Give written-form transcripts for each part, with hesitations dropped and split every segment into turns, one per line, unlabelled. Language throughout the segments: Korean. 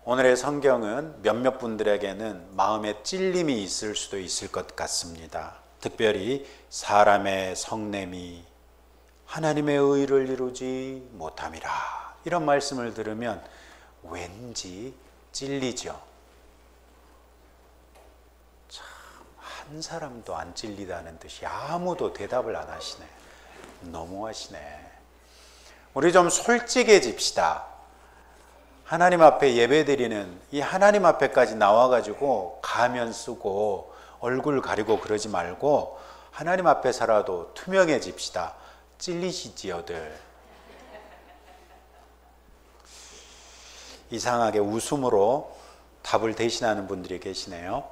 오늘의 성경은 몇몇 분들에게는 마음에 찔림이 있을 수도 있을 것 같습니다. 특별히 사람의 성냄이 하나님의 의를 이루지 못함이라, 이런 말씀을 들으면 왠지 찔리죠. 참, 한 사람도 안 찔리다는 듯이 아무도 대답을 안 하시네. 너무하시네. 우리 좀 솔직해집시다. 하나님 앞에 예배드리는 이 하나님 앞에까지 나와가지고 가면 쓰고 얼굴 가리고 그러지 말고 하나님 앞에서라도 투명해집시다. 찔리시지요들. 이상하게 웃음으로 답을 대신하는 분들이 계시네요.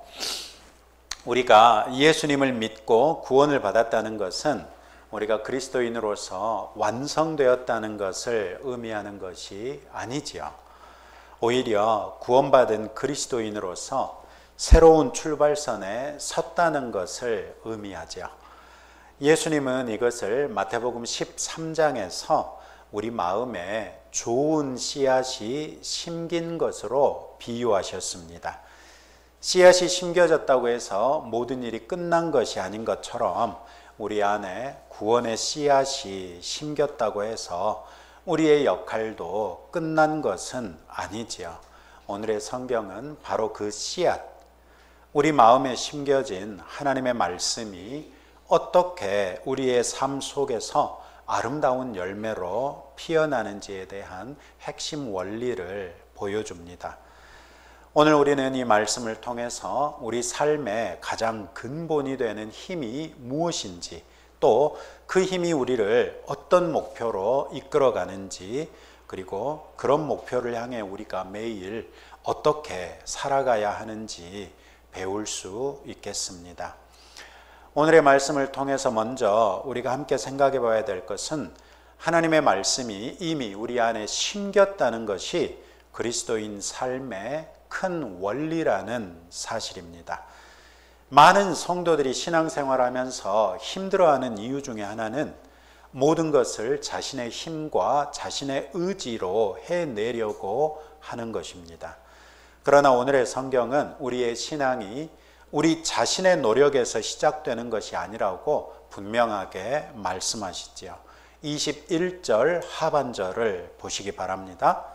우리가 예수님을 믿고 구원을 받았다는 것은 우리가 그리스도인으로서 완성되었다는 것을 의미하는 것이 아니지요. 오히려 구원받은 그리스도인으로서 새로운 출발선에 섰다는 것을 의미하죠. 예수님은 이것을 마태복음 13장에서 우리 마음에 좋은 씨앗이 심긴 것으로 비유하셨습니다. 씨앗이 심겨졌다고 해서 모든 일이 끝난 것이 아닌 것처럼 우리 안에 구원의 씨앗이 심겼다고 해서 우리의 역할도 끝난 것은 아니지요. 오늘의 성경은 바로 그 씨앗, 우리 마음에 심겨진 하나님의 말씀이 어떻게 우리의 삶 속에서 아름다운 열매로 피어나는지에 대한 핵심 원리를 보여줍니다. 오늘 우리는 이 말씀을 통해서 우리 삶의 가장 근본이 되는 힘이 무엇인지, 또 그 힘이 우리를 어떤 목표로 이끌어가는지, 그리고 그런 목표를 향해 우리가 매일 어떻게 살아가야 하는지 배울 수 있겠습니다. 오늘의 말씀을 통해서 먼저 우리가 함께 생각해 봐야 될 것은 하나님의 말씀이 이미 우리 안에 심겼다는 것이 그리스도인 삶의 큰 원리라는 사실입니다. 많은 성도들이 신앙생활하면서 힘들어하는 이유 중에 하나는 모든 것을 자신의 힘과 자신의 의지로 해내려고 하는 것입니다. 그러나 오늘의 성경은 우리의 신앙이 우리 자신의 노력에서 시작되는 것이 아니라고 분명하게 말씀하시지요. 21절 하반절을 보시기 바랍니다.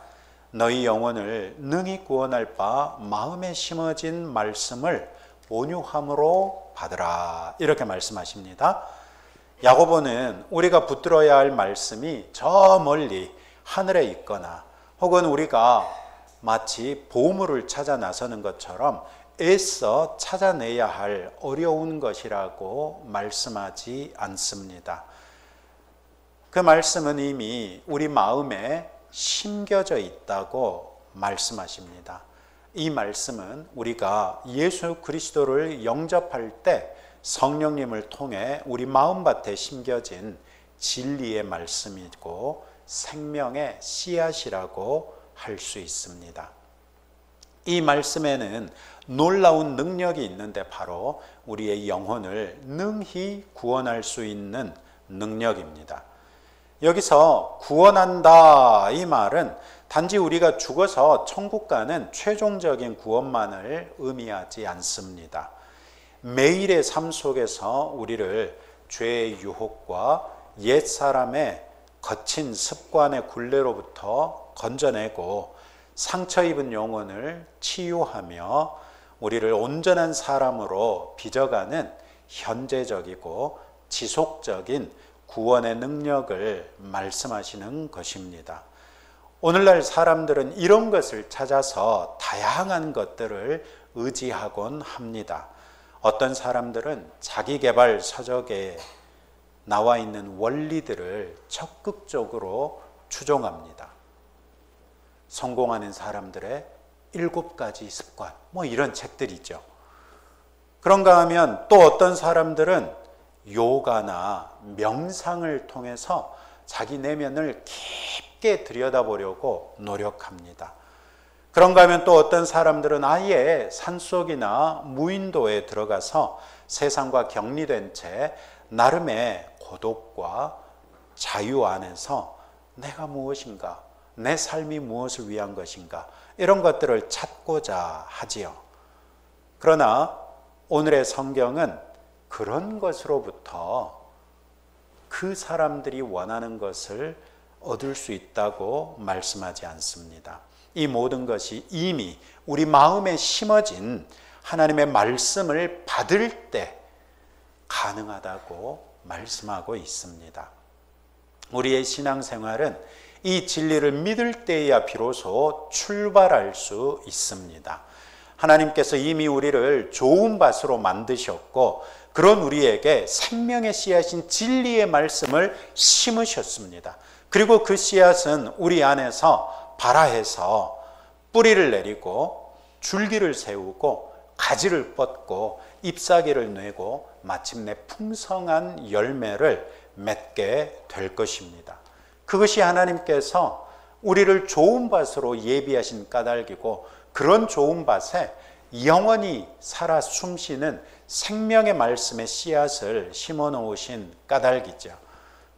너희 영혼을 능히 구원할 바 마음에 심어진 말씀을 온유함으로 받으라, 이렇게 말씀하십니다. 야고보는 우리가 붙들어야 할 말씀이 저 멀리 하늘에 있거나 혹은 우리가 마치 보물을 찾아 나서는 것처럼 애써 찾아내야 할 어려운 것이라고 말씀하지 않습니다. 그 말씀은 이미 우리 마음에 심겨져 있다고 말씀하십니다. 이 말씀은 우리가 예수 그리스도를 영접할 때 성령님을 통해 우리 마음밭에 심겨진 진리의 말씀이고 생명의 씨앗이라고 할 수 있습니다. 이 말씀에는 놀라운 능력이 있는데 바로 우리의 영혼을 능히 구원할 수 있는 능력입니다. 여기서 구원한다, 이 말은 단지 우리가 죽어서 천국 가는 최종적인 구원만을 의미하지 않습니다. 매일의 삶 속에서 우리를 죄의 유혹과 옛사람의 거친 습관의 굴레로부터 건져내고 상처 입은 영혼을 치유하며 우리를 온전한 사람으로 빚어가는 현재적이고 지속적인 구원의 능력을 말씀하시는 것입니다. 오늘날 사람들은 이런 것을 찾아서 다양한 것들을 의지하곤 합니다. 어떤 사람들은 자기계발 서적에 나와 있는 원리들을 적극적으로 추종합니다. 성공하는 사람들의 7가지 습관, 이런 책들이 있죠. 그런가 하면 또 어떤 사람들은 요가나 명상을 통해서 자기 내면을 깊게 들여다보려고 노력합니다. 그런가 하면 또 어떤 사람들은 아예 산속이나 무인도에 들어가서 세상과 격리된 채 나름의 고독과 자유 안에서 내가 무엇인가, 내 삶이 무엇을 위한 것인가? 이런 것들을 찾고자 하지요. 그러나 오늘의 성경은 그런 것으로부터 그 사람들이 원하는 것을 얻을 수 있다고 말씀하지 않습니다. 이 모든 것이 이미 우리 마음에 심어진 하나님의 말씀을 받을 때 가능하다고 말씀하고 있습니다. 우리의 신앙생활은 이 진리를 믿을 때에야 비로소 출발할 수 있습니다. 하나님께서 이미 우리를 좋은 밭으로 만드셨고 그런 우리에게 생명의 씨앗인 진리의 말씀을 심으셨습니다. 그리고 그 씨앗은 우리 안에서 발아해서 뿌리를 내리고 줄기를 세우고 가지를 뻗고 잎사귀를 내고 마침내 풍성한 열매를 맺게 될 것입니다. 그것이 하나님께서 우리를 좋은 밭으로 예비하신 까닭이고 그런 좋은 밭에 영원히 살아 숨쉬는 생명의 말씀의 씨앗을 심어 놓으신 까닭이죠.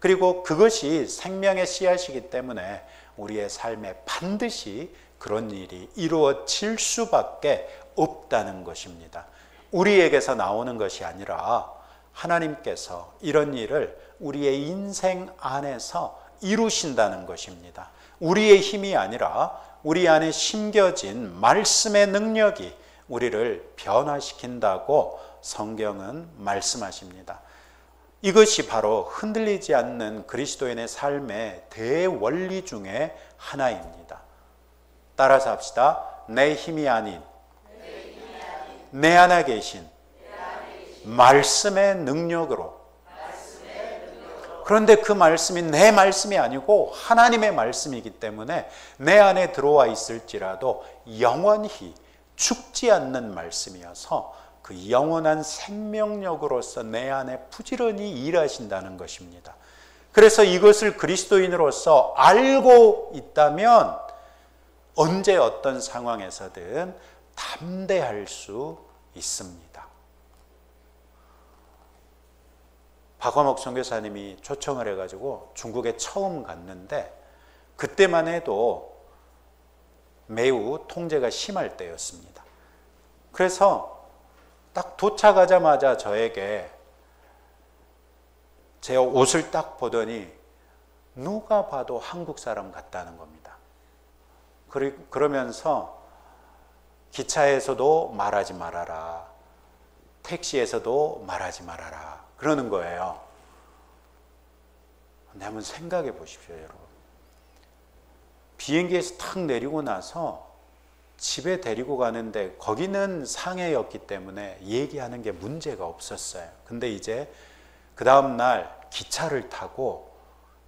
그리고 그것이 생명의 씨앗이기 때문에 우리의 삶에 반드시 그런 일이 이루어질 수밖에 없다는 것입니다. 우리에게서 나오는 것이 아니라 하나님께서 이런 일을 우리의 인생 안에서 이루신다는 것입니다. 우리의 힘이 아니라 우리 안에 심겨진 말씀의 능력이 우리를 변화시킨다고 성경은 말씀하십니다. 이것이 바로 흔들리지 않는 그리스도인의 삶의 대원리 중에 하나입니다. 따라서 합시다. 내 힘이 아닌 내 안에 계신 말씀의 능력으로. 그런데 그 말씀이 내 말씀이 아니고 하나님의 말씀이기 때문에 내 안에 들어와 있을지라도 영원히 죽지 않는 말씀이어서 그 영원한 생명력으로서 내 안에 부지런히 일하신다는 것입니다. 그래서 이것을 그리스도인으로서 알고 있다면 언제 어떤 상황에서든 담대할 수 있습니다. 박화목 선교사님이 초청을 해가지고 중국에 처음 갔는데 그때만 해도 매우 통제가 심할 때였습니다. 그래서 딱 도착하자마자 저에게 제 옷을 딱 보더니 누가 봐도 한국 사람 같다는 겁니다. 그러면서 기차에서도 말하지 말아라, 택시에서도 말하지 말아라 그러는 거예요. 근데 한번 생각해 보십시오, 여러분. 비행기에서 탁 내리고 나서 집에 데리고 가는데 거기는 상해였기 때문에 얘기하는 게 문제가 없었어요. 근데 이제 그 다음날 기차를 타고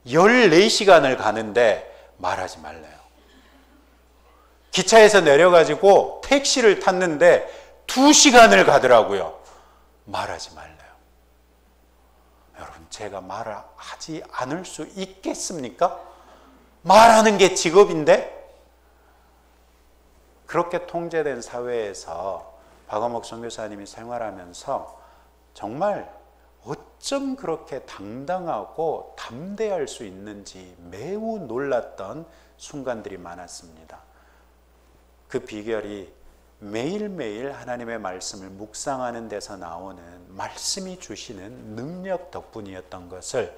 14시간을 가는데 말하지 말래요. 기차에서 내려가지고 택시를 탔는데 2시간을 가더라고요. 말하지 말래요. 여러분, 제가 말을 하지 않을 수 있겠습니까? 말하는 게 직업인데? 그렇게 통제된 사회에서 박화목 선교사님이 생활하면서 정말 어쩜 그렇게 당당하고 담대할 수 있는지 매우 놀랐던 순간들이 많았습니다. 그 비결이 매일매일 하나님의 말씀을 묵상하는 데서 나오는 말씀이 주시는 능력 덕분이었던 것을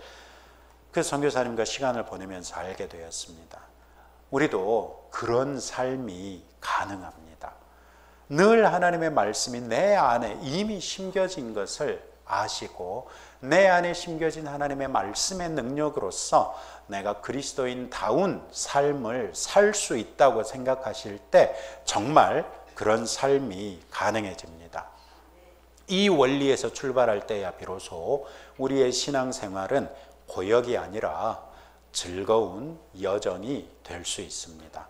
그 선교사님과 시간을 보내면서 알게 되었습니다. 우리도 그런 삶이 가능합니다. 늘 하나님의 말씀이 내 안에 이미 심겨진 것을 아시고 내 안에 심겨진 하나님의 말씀의 능력으로서 내가 그리스도인다운 삶을 살 수 있다고 생각하실 때 정말 그런 삶이 가능해집니다. 이 원리에서 출발할 때야 비로소 우리의 신앙생활은 고역이 아니라 즐거운 여정이 될 수 있습니다.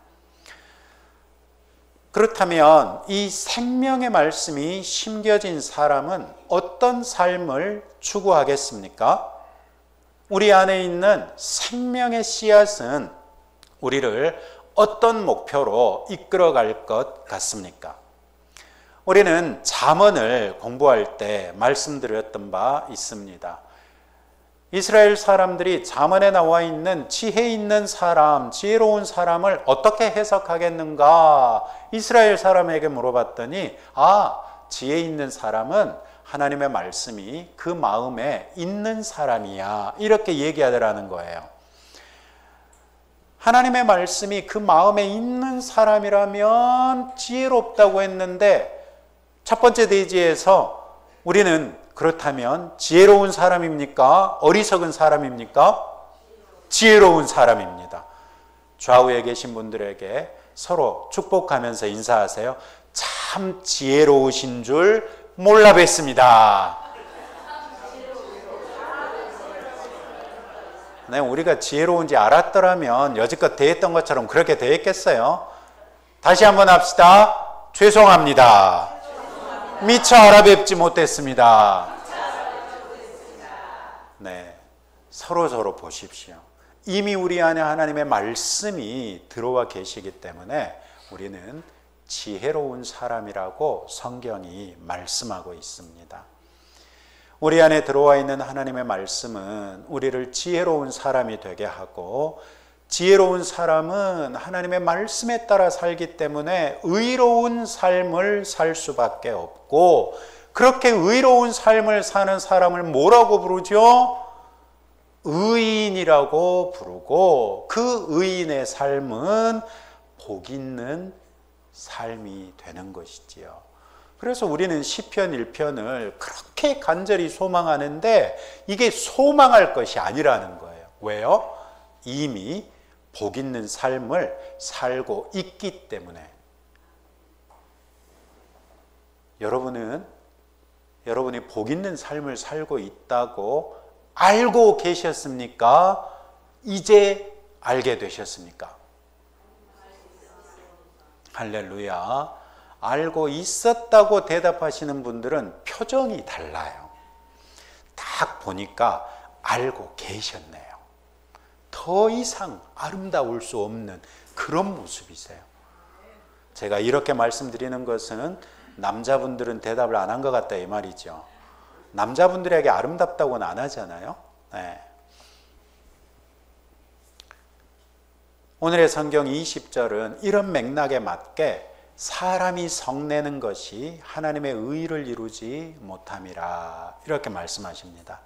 그렇다면 이 생명의 말씀이 심겨진 사람은 어떤 삶을 추구하겠습니까? 우리 안에 있는 생명의 씨앗은 우리를 어떤 목표로 이끌어갈 것 같습니까? 우리는 잠언을 공부할 때 말씀드렸던 바 있습니다. 이스라엘 사람들이 잠언에 나와 있는 지혜 있는 사람, 지혜로운 사람을 어떻게 해석하겠는가? 이스라엘 사람에게 물어봤더니 지혜 있는 사람은 하나님의 말씀이 그 마음에 있는 사람이야. 이렇게 얘기하더라는 거예요. 하나님의 말씀이 그 마음에 있는 사람이라면 지혜롭다고 했는데 첫 번째 대지에서 우리는 그렇다면 지혜로운 사람입니까? 어리석은 사람입니까? 지혜로운 사람입니다. 좌우에 계신 분들에게 서로 축복하면서 인사하세요. 참 지혜로우신 줄 몰라 뵀습니다. 네, 우리가 지혜로운지 알았더라면 여지껏 대했던 것처럼 그렇게 대했겠어요? 다시 한번 합시다. 죄송합니다. 미처 알아뵙지 못했습니다. 네, 서로 보십시오. 이미 우리 안에 하나님의 말씀이 들어와 계시기 때문에 우리는 지혜로운 사람이라고 성경이 말씀하고 있습니다. 우리 안에 들어와 있는 하나님의 말씀은 우리를 지혜로운 사람이 되게 하고, 지혜로운 사람은 하나님의 말씀에 따라 살기 때문에 의로운 삶을 살 수밖에 없고, 그렇게 의로운 삶을 사는 사람을 뭐라고 부르죠? 의인이라고 부르고, 그 의인의 삶은 복 있는 삶이 되는 것이지요. 그래서 우리는 시편 1편을 그렇게 간절히 소망하는데 이게 소망할 것이 아니라는 거예요. 왜요? 이미 복 있는 삶을 살고 있기 때문에. 여러분이 복 있는 삶을 살고 있다고 알고 계셨습니까? 이제 알게 되셨습니까? 할렐루야. 알고 있었다고 대답하시는 분들은 표정이 달라요. 딱 보니까 알고 계셨네요. 더 이상 아름다울 수 없는 그런 모습이세요. 제가 이렇게 말씀드리는 것은 남자분들은 대답을 안 한 것 같다 이 말이죠. 남자분들에게 아름답다고는 안 하잖아요. 네. 오늘의 성경 20절은 이런 맥락에 맞게 사람이 성내는 것이 하나님의 의를 이루지 못함이라 이렇게 말씀하십니다.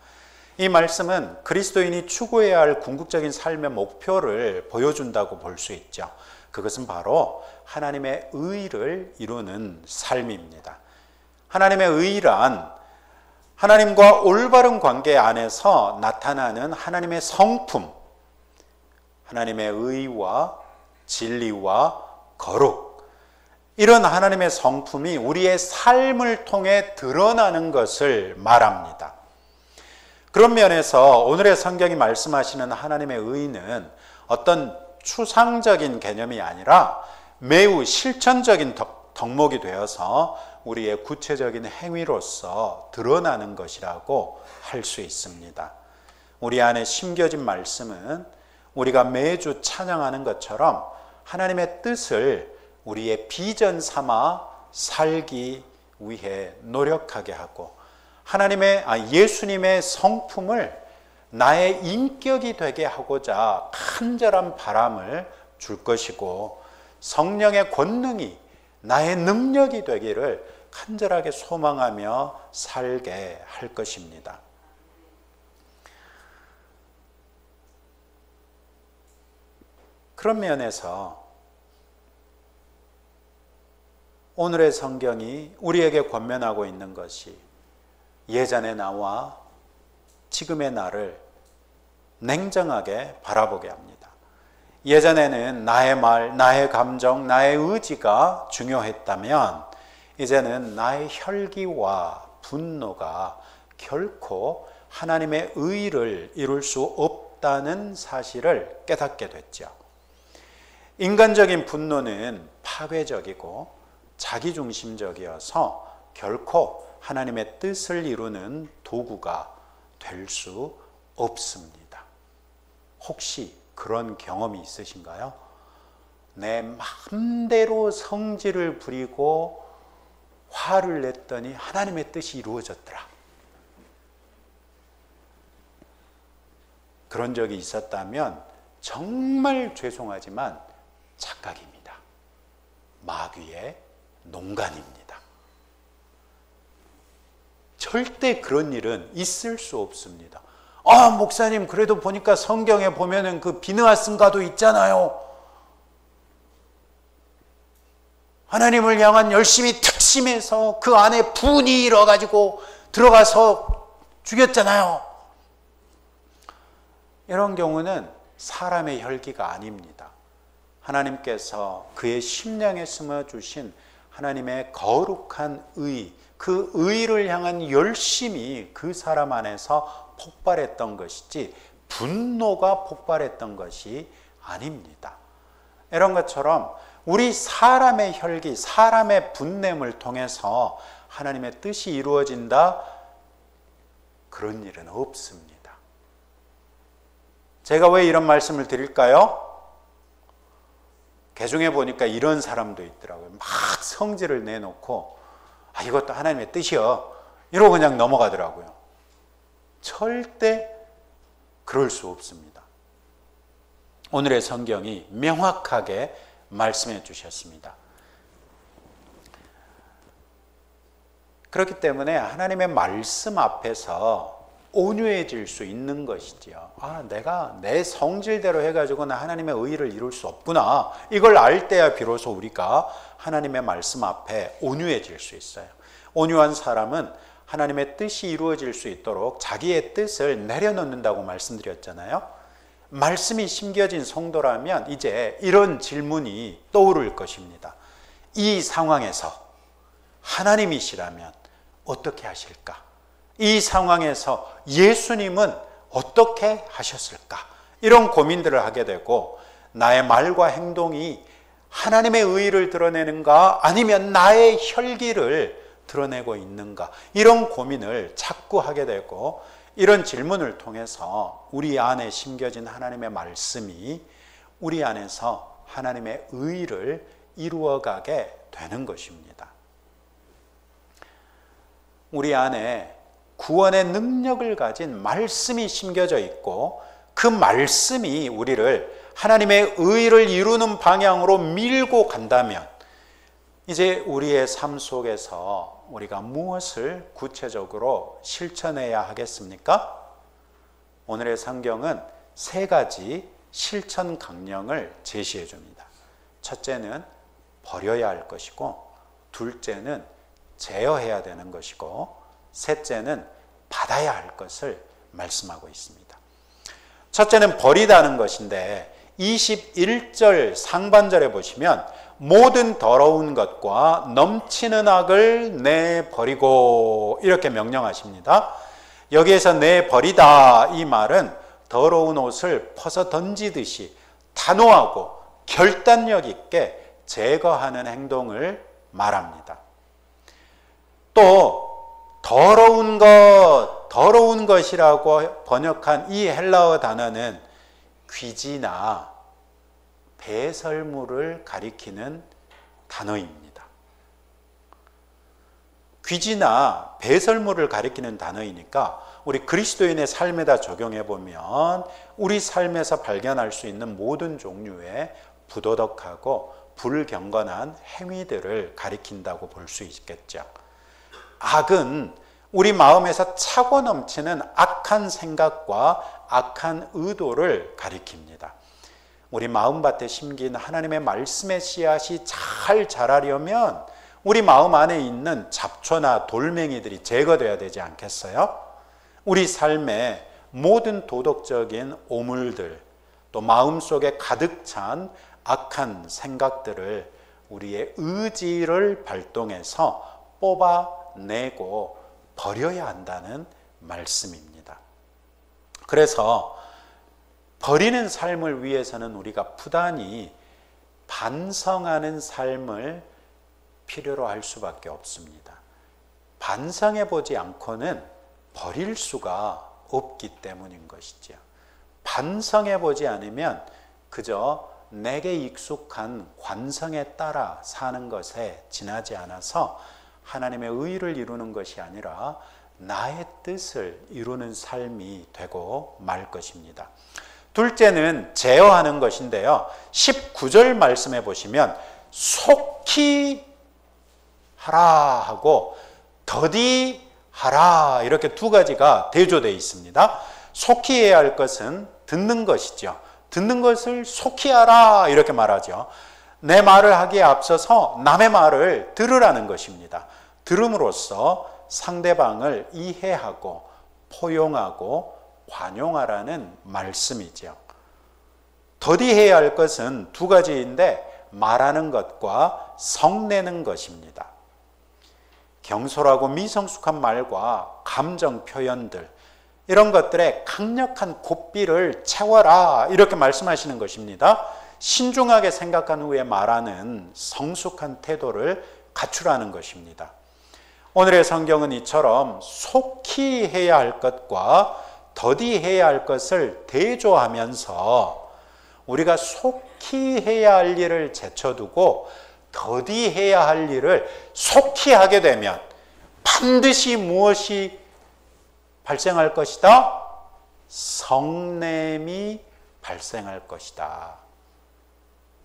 이 말씀은 그리스도인이 추구해야 할 궁극적인 삶의 목표를 보여준다고 볼 수 있죠. 그것은 바로 하나님의 의를 이루는 삶입니다. 하나님의 의란 하나님과 올바른 관계 안에서 나타나는 하나님의 성품, 하나님의 의와 진리와 거룩, 이런 하나님의 성품이 우리의 삶을 통해 드러나는 것을 말합니다. 그런 면에서 오늘의 성경이 말씀하시는 하나님의 의는 어떤 추상적인 개념이 아니라 매우 실천적인 덕목이 되어서 우리의 구체적인 행위로서 드러나는 것이라고 할 수 있습니다. 우리 안에 심겨진 말씀은 우리가 매주 찬양하는 것처럼 하나님의 뜻을 우리의 비전 삼아 살기 위해 노력하게 하고, 예수님의 성품을 나의 인격이 되게 하고자 간절한 바람을 줄 것이고, 성령의 권능이 나의 능력이 되기를 간절하게 소망하며 살게 할 것입니다. 그런 면에서 오늘의 성경이 우리에게 권면하고 있는 것이 예전의 나와 지금의 나를 냉정하게 바라보게 합니다. 예전에는 나의 말, 나의 감정, 나의 의지가 중요했다면 이제는 나의 혈기와 분노가 결코 하나님의 의를 이룰 수 없다는 사실을 깨닫게 됐죠. 인간적인 분노는 파괴적이고 자기중심적이어서 결코 하나님의 뜻을 이루는 도구가 될 수 없습니다. 혹시 그런 경험이 있으신가요? 내 마음대로 성질을 부리고 화를 냈더니, 하나님의 뜻이 이루어졌더라. 그런 적이 있었다면 정말 죄송하지만 착각입니다. 마귀의 농간입니다. 절대 그런 일은 있을 수 없습니다. 아, 목사님, 그래도 보니까 성경에 보면은 그 비느하스가도 있잖아요. 하나님을 향한 열심히 특심해서 그 안에 분이 일어가지고 들어가서 죽였잖아요. 이런 경우는 사람의 혈기가 아닙니다. 하나님께서 그의 심령에 심어주신 하나님의 거룩한 의, 그 의를 향한 열심이 그 사람 안에서 폭발했던 것이지 분노가 폭발했던 것이 아닙니다. 이런 것처럼 우리 사람의 혈기, 사람의 분냄을 통해서 하나님의 뜻이 이루어진다? 그런 일은 없습니다. 제가 왜 이런 말씀을 드릴까요? 개중에 보니까 이런 사람도 있더라고요. 막 성질을 내놓고 이것도 하나님의 뜻이요 이러고 그냥 넘어가더라고요. 절대 그럴 수 없습니다. 오늘의 성경이 명확하게 말씀해 주셨습니다. 그렇기 때문에 하나님의 말씀 앞에서 온유해질 수 있는 것이지요. 내가 내 성질대로 해가지고는 하나님의 의를 이룰 수 없구나. 이걸 알 때야 비로소 우리가 하나님의 말씀 앞에 온유해질 수 있어요. 온유한 사람은 하나님의 뜻이 이루어질 수 있도록 자기의 뜻을 내려놓는다고 말씀드렸잖아요. 말씀이 심겨진 성도라면 이제 이런 질문이 떠오를 것입니다. 이 상황에서 하나님이시라면 어떻게 하실까? 이 상황에서 예수님은 어떻게 하셨을까? 이런 고민들을 하게 되고 나의 말과 행동이 하나님의 의의를 드러내는가 아니면 나의 혈기를 드러내고 있는가? 이런 고민을 자꾸 하게 되고 이런 질문을 통해서 우리 안에 심겨진 하나님의 말씀이 우리 안에서 하나님의 의의를 이루어가게 되는 것입니다. 우리 안에 구원의 능력을 가진 말씀이 심겨져 있고 그 말씀이 우리를 하나님의 의의를 이루는 방향으로 밀고 간다면 이제 우리의 삶 속에서 우리가 무엇을 구체적으로 실천해야 하겠습니까? 오늘의 성경은 3가지 실천 강령을 제시해 줍니다. 첫째는 버려야 할 것이고, 둘째는 제어해야 되는 것이고, 셋째는 받아야 할 것을 말씀하고 있습니다. 첫째는 버리다는 것인데 21절 상반절에 보시면 모든 더러운 것과 넘치는 악을 내버리고 이렇게 명령하십니다. 여기에서 내버리다 이 말은 더러운 옷을 퍼서 던지듯이 단호하고 결단력 있게 제거하는 행동을 말합니다. 또 더러운 것이라고 번역한 이 헬라어 단어는 귀지나 배설물을 가리키는 단어입니다. 귀지나 배설물을 가리키는 단어이니까 우리 그리스도인의 삶에다 적용해 보면 우리 삶에서 발견할 수 있는 모든 종류의 부도덕하고 불경건한 행위들을 가리킨다고 볼 수 있겠죠. 악은 우리 마음에서 차고 넘치는 악한 생각과 악한 의도를 가리킵니다. 우리 마음밭에 심긴 하나님의 말씀의 씨앗이 잘 자라려면 우리 마음 안에 있는 잡초나 돌멩이들이 제거돼야 되지 않겠어요? 우리 삶의 모든 도덕적인 오물들, 또 마음속에 가득 찬 악한 생각들을 우리의 의지를 발동해서 뽑아내고 버려야 한다는 말씀입니다. 그래서 버리는 삶을 위해서는 우리가 부단히 반성하는 삶을 필요로 할 수밖에 없습니다. 반성해 보지 않고는 버릴 수가 없기 때문인 것이죠. 반성해 보지 않으면 그저 내게 익숙한 관성에 따라 사는 것에 지나지 않아서 하나님의 의를 이루는 것이 아니라 나의 뜻을 이루는 삶이 되고 말 것입니다. 둘째는 제어하는 것인데요. 19절 말씀해 보시면 속히 하라 하고 더디 하라 이렇게 두 가지가 대조되어 있습니다. 속히 해야 할 것은 듣는 것이죠. 듣는 것을 속히 하라 이렇게 말하죠. 내 말을 하기에 앞서서 남의 말을 들으라는 것입니다. 들음으로써 상대방을 이해하고 포용하고 관용하라는 말씀이죠. 더디해야 할 것은 두 가지인데 말하는 것과 성내는 것입니다. 경솔하고 미성숙한 말과 감정 표현들 이런 것들에 강력한 고삐를 채워라 이렇게 말씀하시는 것입니다. 신중하게 생각한 후에 말하는 성숙한 태도를 갖추라는 것입니다. 오늘의 성경은 이처럼 속히 해야 할 것과 더디해야 할 것을 대조하면서 우리가 속히 해야 할 일을 제쳐두고 더디해야 할 일을 속히 하게 되면 반드시 무엇이 발생할 것이다? 성냄이 발생할 것이다.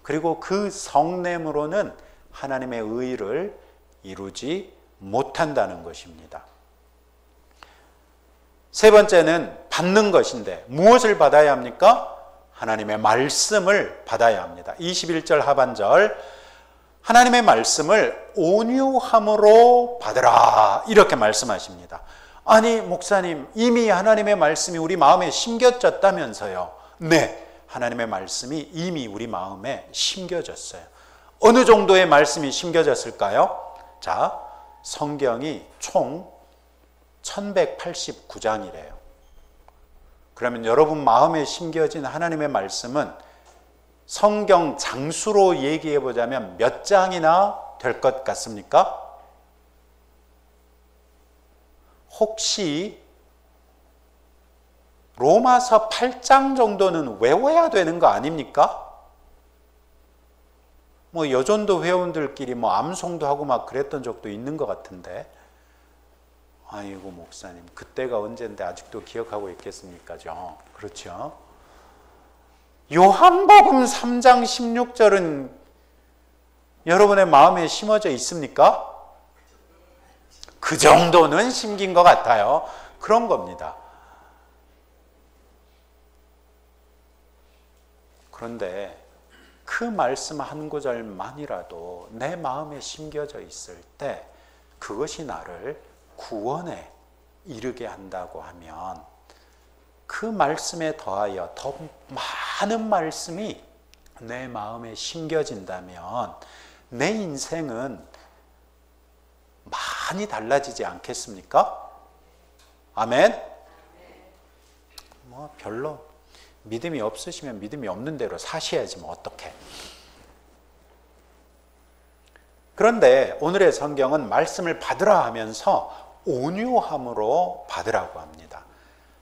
그리고 그 성냄으로는 하나님의 의를 이루지 못한다는 것입니다. 세 번째는 받는 것인데 무엇을 받아야 합니까? 하나님의 말씀을 받아야 합니다. 21절 하반절 하나님의 말씀을 온유함으로 받으라 이렇게 말씀하십니다. 아니 목사님 이미 하나님의 말씀이 우리 마음에 심겨졌다면서요. 네, 하나님의 말씀이 이미 우리 마음에 심겨졌어요. 어느 정도의 말씀이 심겨졌을까요? 자, 성경이 총 1189장이래요. 그러면 여러분 마음에 심겨진 하나님의 말씀은 성경 장수로 얘기해 보자면 몇 장이나 될 것 같습니까? 혹시 로마서 8장 정도는 외워야 되는 거 아닙니까? 뭐 여전도 회원들끼리 뭐 암송도 하고 막 그랬던 적도 있는 것 같은데, 아이고 목사님 그때가 언젠데 아직도 기억하고 있겠습니까? 그렇죠? 요한복음 3장 16절은 여러분의 마음에 심어져 있습니까? 그 정도는 심긴 것 같아요. 그런 겁니다. 그런데 그 말씀 한 구절만이라도 내 마음에 심겨져 있을 때 그것이 나를 구원에 이르게 한다고 하면 그 말씀에 더하여 더 많은 말씀이 내 마음에 심겨진다면 내 인생은 많이 달라지지 않겠습니까? 아멘? 뭐 별로 믿음이 없으시면 믿음이 없는 대로 사셔야지 뭐 어떡해. 그런데 오늘의 성경은 말씀을 받으라 하면서 온유함으로 받으라고 합니다.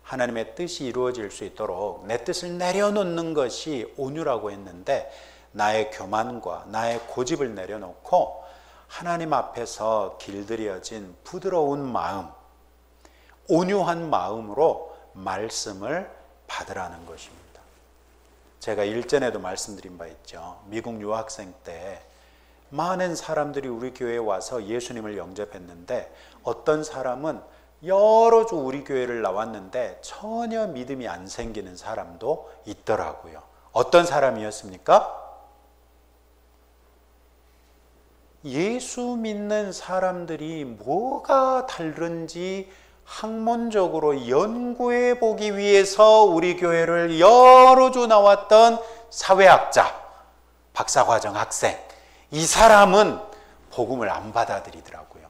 하나님의 뜻이 이루어질 수 있도록 내 뜻을 내려놓는 것이 온유라고 했는데 나의 교만과 나의 고집을 내려놓고 하나님 앞에서 길들여진 부드러운 마음, 온유한 마음으로 말씀을 받으라는 것입니다. 제가 일전에도 말씀드린 바 있죠. 미국 유학생 때 많은 사람들이 우리 교회에 와서 예수님을 영접했는데 어떤 사람은 여러 주 우리 교회를 나왔는데 전혀 믿음이 안 생기는 사람도 있더라고요. 어떤 사람이었습니까? 예수 믿는 사람들이 뭐가 다른지 학문적으로 연구해 보기 위해서 우리 교회를 여러 주 나왔던 사회학자, 박사과정 학생, 이 사람은 복음을 안 받아들이더라고요.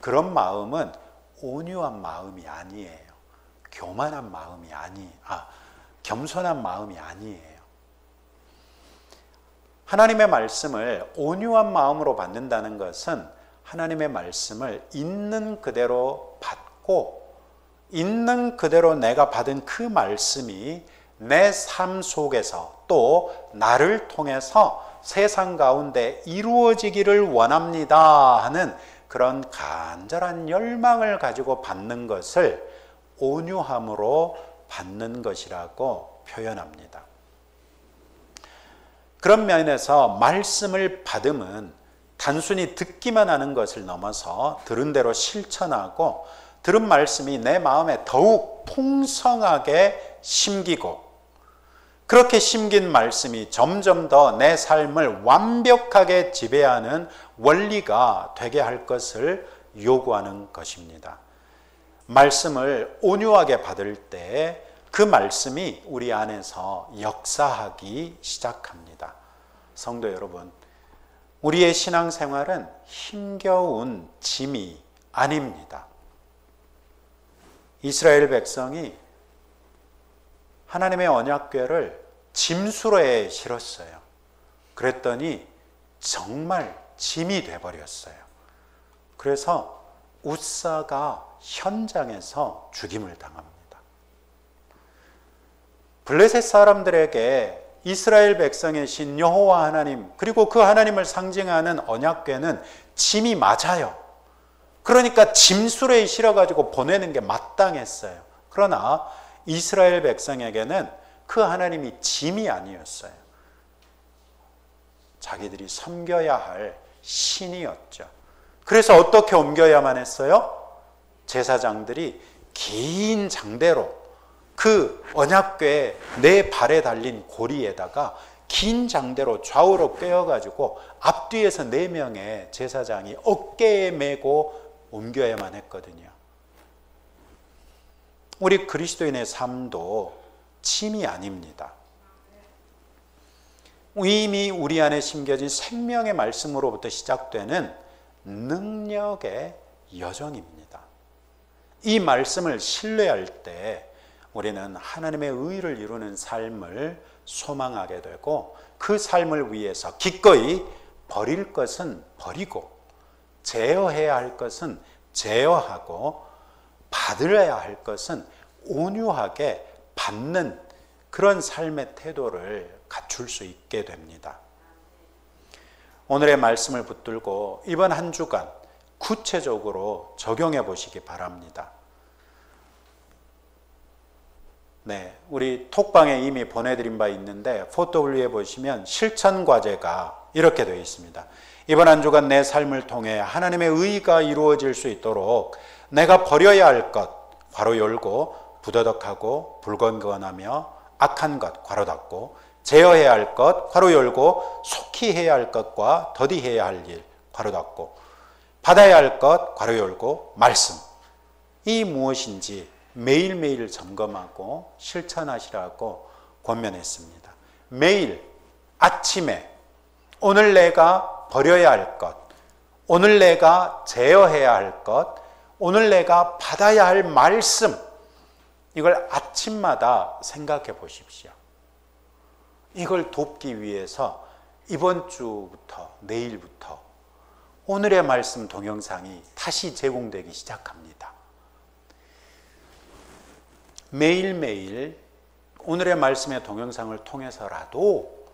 그런 마음은 온유한 마음이 아니에요. 교만한 마음이 겸손한 마음이 아니에요. 하나님의 말씀을 온유한 마음으로 받는다는 것은 하나님의 말씀을 있는 그대로 받고 있는 그대로 내가 받은 그 말씀이 내 삶 속에서 또 나를 통해서 세상 가운데 이루어지기를 원합니다 하는 그런 간절한 열망을 가지고 받는 것을 온유함으로 받는 것이라고 표현합니다. 그런 면에서 말씀을 받음은 단순히 듣기만 하는 것을 넘어서 들은 대로 실천하고 들은 말씀이 내 마음에 더욱 풍성하게 심기고 그렇게 심긴 말씀이 점점 더 내 삶을 완벽하게 지배하는 원리가 되게 할 것을 요구하는 것입니다. 말씀을 온유하게 받을 때 그 말씀이 우리 안에서 역사하기 시작합니다. 성도 여러분, 우리의 신앙생활은 힘겨운 짐이 아닙니다. 이스라엘 백성이 하나님의 언약궤를 짐수로에 실었어요. 그랬더니 정말 짐이 돼버렸어요. 그래서 웃사가 현장에서 죽임을 당합니다. 블레셋 사람들에게 이스라엘 백성의 신 여호와 하나님 그리고 그 하나님을 상징하는 언약궤는 짐이 맞아요. 그러니까 짐수레에 실어가지고 보내는 게 마땅했어요. 그러나 이스라엘 백성에게는 그 하나님이 짐이 아니었어요. 자기들이 섬겨야 할 신이었죠. 그래서 어떻게 옮겨야만 했어요? 제사장들이 긴 장대로 그 언약궤 네 발에 달린 고리에다가 긴 장대로 좌우로 꿰어가지고 앞뒤에서 4명의 제사장이 어깨에 메고 옮겨야만 했거든요. 우리 그리스도인의 삶도 짐이 아닙니다. 이미 우리 안에 심겨진 생명의 말씀으로부터 시작되는 능력의 여정입니다. 이 말씀을 신뢰할 때 우리는 하나님의 의를 이루는 삶을 소망하게 되고 그 삶을 위해서 기꺼이 버릴 것은 버리고 제어해야 할 것은 제어하고 받으려야 할 것은 온유하게 받는 그런 삶의 태도를 갖출 수 있게 됩니다. 오늘의 말씀을 붙들고 이번 한 주간 구체적으로 적용해 보시기 바랍니다. 네, 우리 톡방에 이미 보내드린 바 있는데 포토블리에 보시면 실천 과제가 이렇게 되어 있습니다. 이번 한 주간 내 삶을 통해 하나님의 의가 이루어질 수 있도록 내가 버려야 할 것 괄호 열고 부더덕하고 불건건하며 악한 것 괄호 닫고 제어해야 할 것 괄호 열고 속히 해야 할 것과 더디해야 할 일 괄호 닫고 받아야 할 것 괄호 열고 말씀 이 무엇인지 매일매일 점검하고 실천하시라고 권면했습니다. 매일 아침에 오늘 내가 버려야 할 것, 오늘 내가 제어해야 할 것, 오늘 내가 받아야 할 말씀 이걸 아침마다 생각해 보십시오. 이걸 돕기 위해서 이번 주부터 내일부터 오늘의 말씀 동영상이 다시 제공되기 시작합니다. 매일매일 오늘의 말씀의 동영상을 통해서라도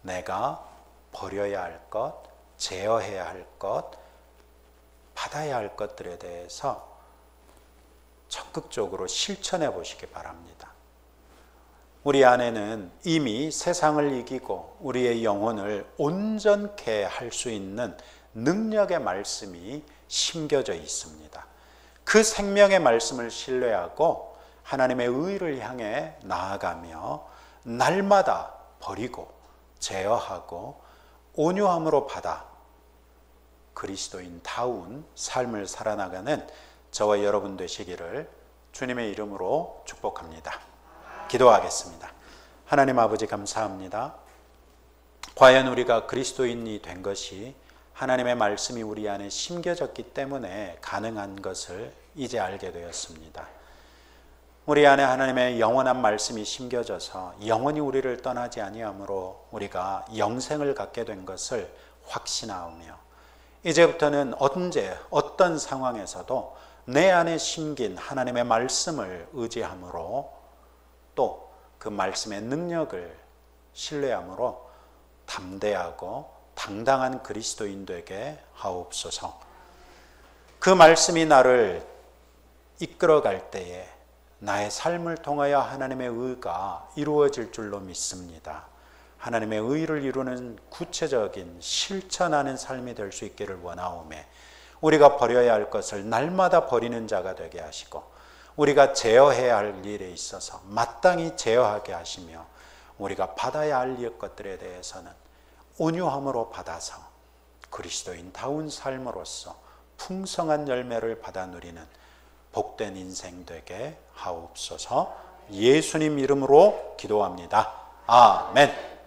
내가 버려야 할 것, 제어해야 할 것, 받아야 할 것들에 대해서 적극적으로 실천해 보시기 바랍니다. 우리 안에는 이미 세상을 이기고 우리의 영혼을 온전케 할 수 있는 능력의 말씀이 심겨져 있습니다. 그 생명의 말씀을 신뢰하고 하나님의 의를 향해 나아가며 날마다 버리고 제어하고 온유함으로 받아 그리스도인다운 삶을 살아나가는 저와 여러분 되시기를 주님의 이름으로 축복합니다. 기도하겠습니다. 하나님 아버지 감사합니다. 과연 우리가 그리스도인이 된 것이 하나님의 말씀이 우리 안에 심겨졌기 때문에 가능한 것을 이제 알게 되었습니다. 우리 안에 하나님의 영원한 말씀이 심겨져서 영원히 우리를 떠나지 아니하므로 우리가 영생을 갖게 된 것을 확신하오며 이제부터는 언제 어떤 상황에서도 내 안에 심긴 하나님의 말씀을 의지함으로 또 그 말씀의 능력을 신뢰함으로 담대하고 당당한 그리스도인 되게 하옵소서. 그 말씀이 나를 이끌어갈 때에 나의 삶을 통하여 하나님의 의가 이루어질 줄로 믿습니다. 하나님의 의를 이루는 구체적인 실천하는 삶이 될 수 있기를 원하오매, 우리가 버려야 할 것을 날마다 버리는 자가 되게 하시고, 우리가 제어해야 할 일에 있어서 마땅히 제어하게 하시며, 우리가 받아야 할 것들에 대해서는 온유함으로 받아서 그리스도인다운 삶으로서 풍성한 열매를 받아 누리는 복된 인생 되게 하옵소서. 예수님 이름으로 기도합니다. 아멘.